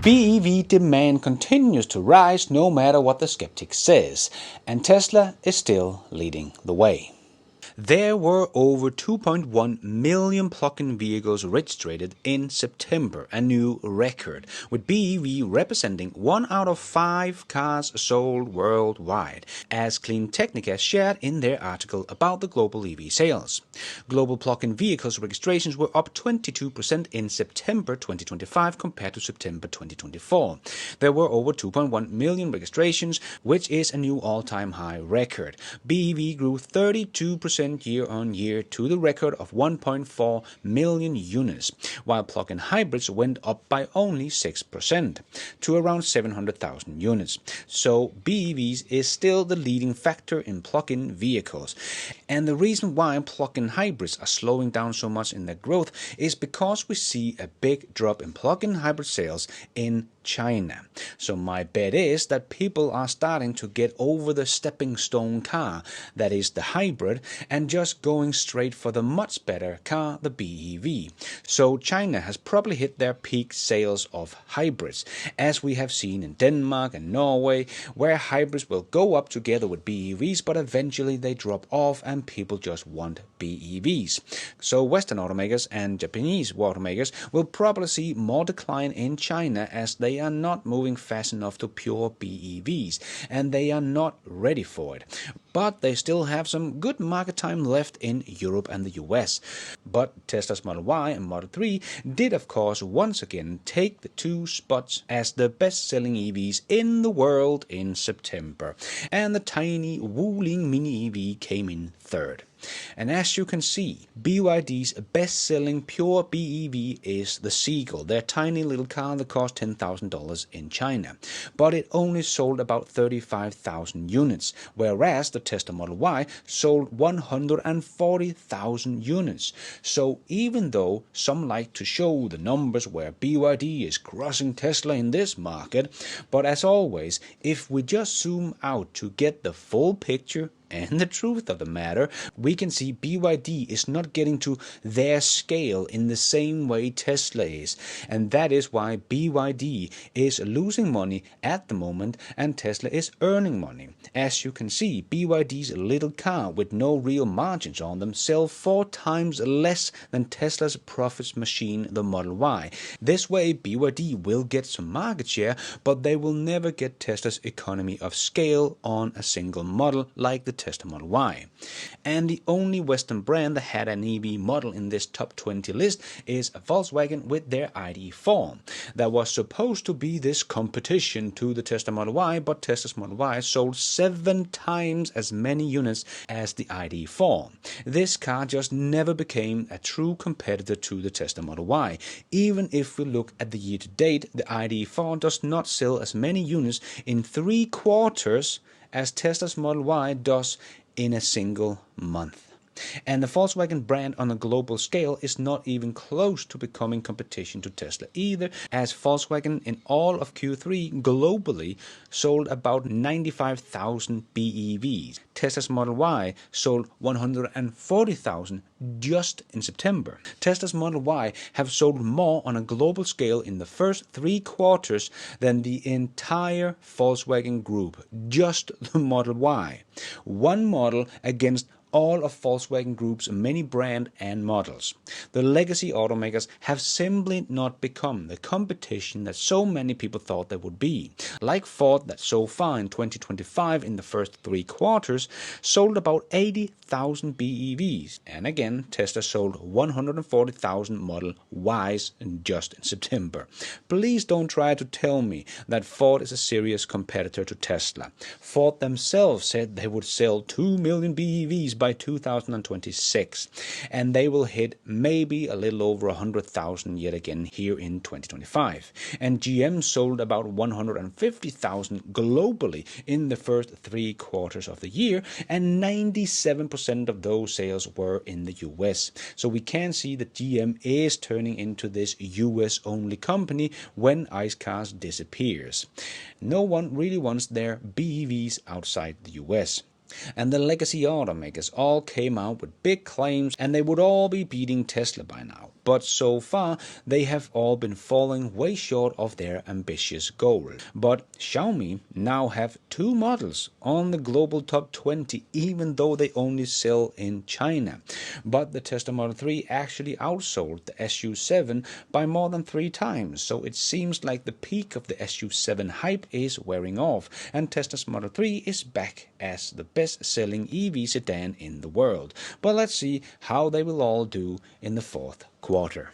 BEV demand continues to rise no matter what the skeptic says, and Tesla is still leading the way. There were over 2.1 million plug-in vehicles registered in September, a new record, with BEV representing 1 out of 5 cars sold worldwide, as Clean Technica shared in their article about the global EV sales. Global plug-in vehicles registrations were up 22% in September 2025 compared to September 2024. There were over 2.1 million registrations, which is a new all-time high record. BEV grew 32% year-on-year to the record of 1.4 million units, while plug-in hybrids went up by only 6% to around 700,000 units. So BEVs is still the leading factor in plug-in vehicles. And the reason why plug-in hybrids are slowing down so much in their growth is because we see a big drop in plug-in hybrid sales in China. So my bet is that people are starting to get over the stepping stone car, that is the hybrid, and just going straight for the much better car, the BEV. So China has probably hit their peak sales of hybrids, as we have seen in Denmark and Norway, where hybrids will go up together with BEVs, but eventually they drop off and people just want BEVs. So Western automakers and Japanese automakers will probably see more decline in China, as they are not moving fast enough to pure BEVs, and they are not ready for it. But they still have some good market time left in Europe and the US. But Tesla's Model Y and Model 3 did of course once again take the 2 spots as the best-selling EVs in the world in September, and the tiny Wuling Mini EV came in third. And as you can see, BYD's best-selling pure BEV is the Seagull, their tiny little car that cost $10,000 in China. But it only sold about 35,000 units, whereas the Tesla Model Y sold 140,000 units. So even though some like to show the numbers where BYD is crushing Tesla in this market, but as always, if we just zoom out to get the full picture and the truth of the matter, we can see BYD is not getting to their scale in the same way Tesla is. And that is why BYD is losing money at the moment and Tesla is earning money. As you can see, BYD's little car with no real margins on them sell 4 times less than Tesla's profits machine, the Model Y. This way BYD will get some market share, but they will never get Tesla's economy of scale on a single model like the Tesla Model Y. And the only Western brand that had an EV model in this top 20 list is Volkswagen with their ID.4. That was supposed to be this competition to the Tesla Model Y, but Tesla's Model Y sold 7 times as many units as the ID.4. This car just never became a true competitor to the Tesla Model Y. Even if we look at the year to date, the ID.4 does not sell as many units in 3 quarters as Tesla's Model Y does in a single month. And the Volkswagen brand on a global scale is not even close to becoming competition to Tesla either, as Volkswagen in all of Q3 globally sold about 95,000 BEVs. Tesla's Model Y sold 140,000 just in September. Tesla's Model Y have sold more on a global scale in the first 3 quarters than the entire Volkswagen group, just the Model Y. One model against all of Volkswagen Group's many brand and models. The legacy automakers have simply not become the competition that so many people thought they would be. Like Ford, that so far in 2025 in the first 3 quarters sold about 80,000 BEVs. And again, Tesla sold 140,000 Model Ys just in September. Please don't try to tell me that Ford is a serious competitor to Tesla. Ford themselves said they would sell 2 million BEVs by 2026, and they will hit maybe a little over 100,000 yet again here in 2025. And GM sold about 150,000 globally in the first 3 quarters of the year, and 97% of those sales were in the US. So we can see that GM is turning into this US only company when ICE cars disappears. No one really wants their BEVs outside the US. And the legacy automakers all came out with big claims and they would all be beating Tesla by now. But so far, they have all been falling way short of their ambitious goal. But Xiaomi now have 2 models on the global top 20, even though they only sell in China. But the Tesla Model 3 actually outsold the SU7 by more than 3 times, so it seems like the peak of the SU7 hype is wearing off, and Tesla's Model 3 is back as the best-selling EV sedan in the world. But let's see how they will all do in the fourth quarter.